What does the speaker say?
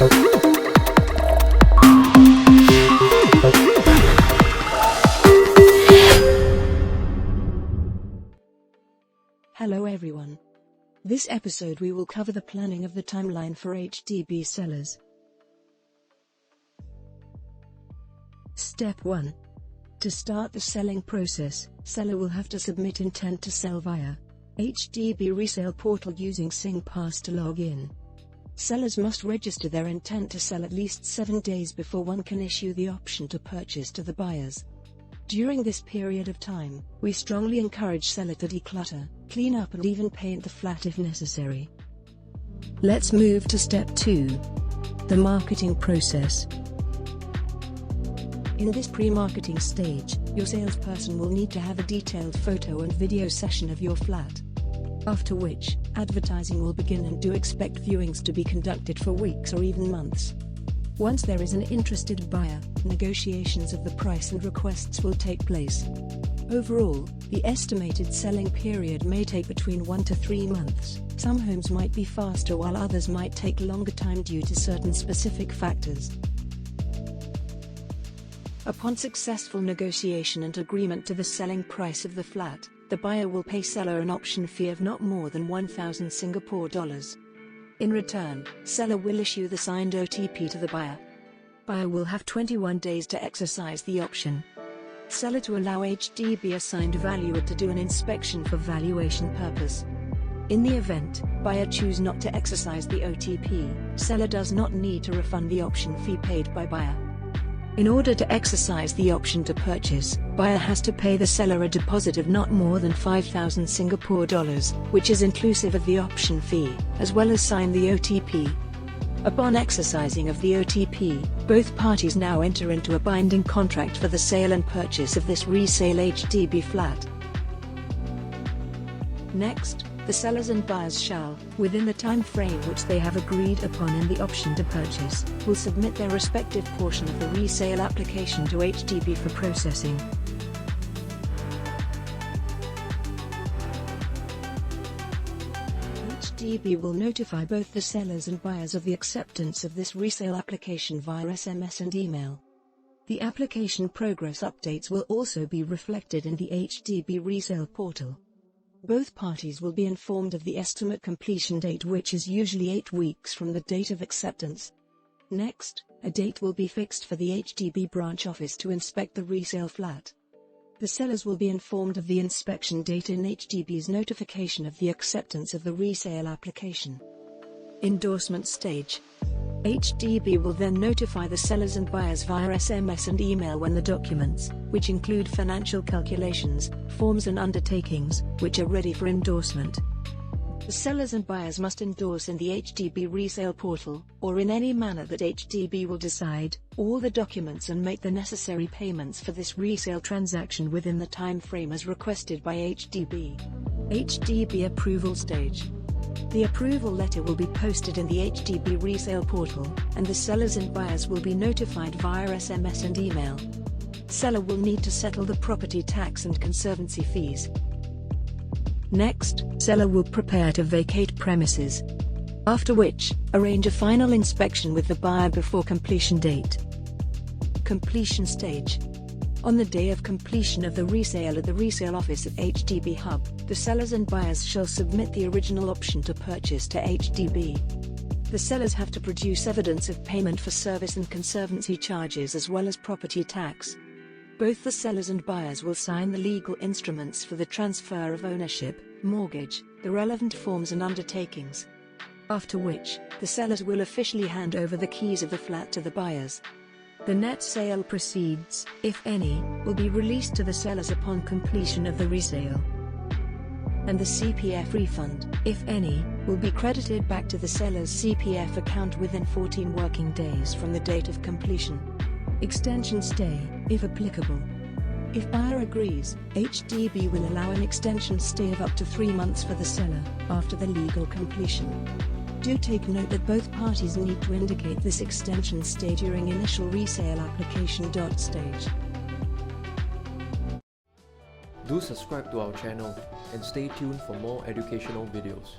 Hello everyone. This episode we will cover the planning of the timeline for HDB sellers. Step 1. To start the selling process, seller will have to submit intent to sell via HDB resale portal using SingPass to log in. Sellers must register their intent to sell at least 7 days before one can issue the option to purchase to the buyers. During this period of time, we strongly encourage seller to declutter, clean up and even paint the flat if necessary. Let's move to step 2. The marketing process. In this pre-marketing stage, your salesperson will need to have a detailed photo and video session of your flat. After which, advertising will begin and do expect viewings to be conducted for weeks or even months. Once there is an interested buyer, negotiations of the price and requests will take place. Overall, the estimated selling period may take between 1 to 3 months. Some homes might be faster while others might take longer time due to certain specific factors. Upon successful negotiation and agreement to the selling price of the flat, the buyer will pay seller an option fee of not more than 1,000 Singapore dollars. In return, seller will issue the signed OTP to the buyer. Buyer will have 21 days to exercise the option. Seller to allow HDB assigned valuer to do an inspection for valuation purpose. In the event buyer choose not to exercise the OTP, seller does not need to refund the option fee paid by buyer. In order to exercise the option to purchase, buyer has to pay the seller a deposit of not more than 5,000 Singapore dollars, which is inclusive of the option fee, as well as sign the OTP. Upon exercising of the OTP, both parties now enter into a binding contract for the sale and purchase of this resale HDB flat. Next, the sellers and buyers shall, within the time frame which they have agreed upon in the option to purchase, will submit their respective portion of the resale application to HDB for processing. HDB will notify both the sellers and buyers of the acceptance of this resale application via SMS and email. The application progress updates will also be reflected in the HDB resale portal. Both parties will be informed of the estimate completion date, which is usually 8 weeks from the date of acceptance. Next, a date will be fixed for the HDB branch office to inspect the resale flat. The sellers will be informed of the inspection date in HDB's notification of the acceptance of the resale application. Endorsement stage. HDB will then notify the sellers and buyers via SMS and email when the documents, which include financial calculations, forms and undertakings, which are ready for endorsement. The sellers and buyers must endorse in the HDB resale portal, or in any manner that HDB will decide, all the documents and make the necessary payments for this resale transaction within the time frame as requested by HDB. HDB approval stage. The approval letter will be posted in the HDB resale portal, and the sellers and buyers will be notified via SMS and email. Seller will need to settle the property tax and conservancy fees. Next, seller will prepare to vacate premises. After which, arrange a final inspection with the buyer before completion date. Completion stage. On the day of completion of the resale at the resale office at HDB Hub, the sellers and buyers shall submit the original option to purchase to HDB. The sellers have to produce evidence of payment for service and conservancy charges as well as property tax. Both the sellers and buyers will sign the legal instruments for the transfer of ownership, mortgage, the relevant forms and undertakings. After which, the sellers will officially hand over the keys of the flat to the buyers. The net sale proceeds, if any, will be released to the sellers upon completion of the resale. And the CPF refund, if any, will be credited back to the seller's CPF account within 14 working days from the date of completion. Extension stay, if applicable. If buyer agrees, HDB will allow an extension stay of up to 3 months for the seller, after the legal completion. Do take note that both parties need to indicate this extension stay during initial resale application stage. Do subscribe to our channel and stay tuned for more educational videos.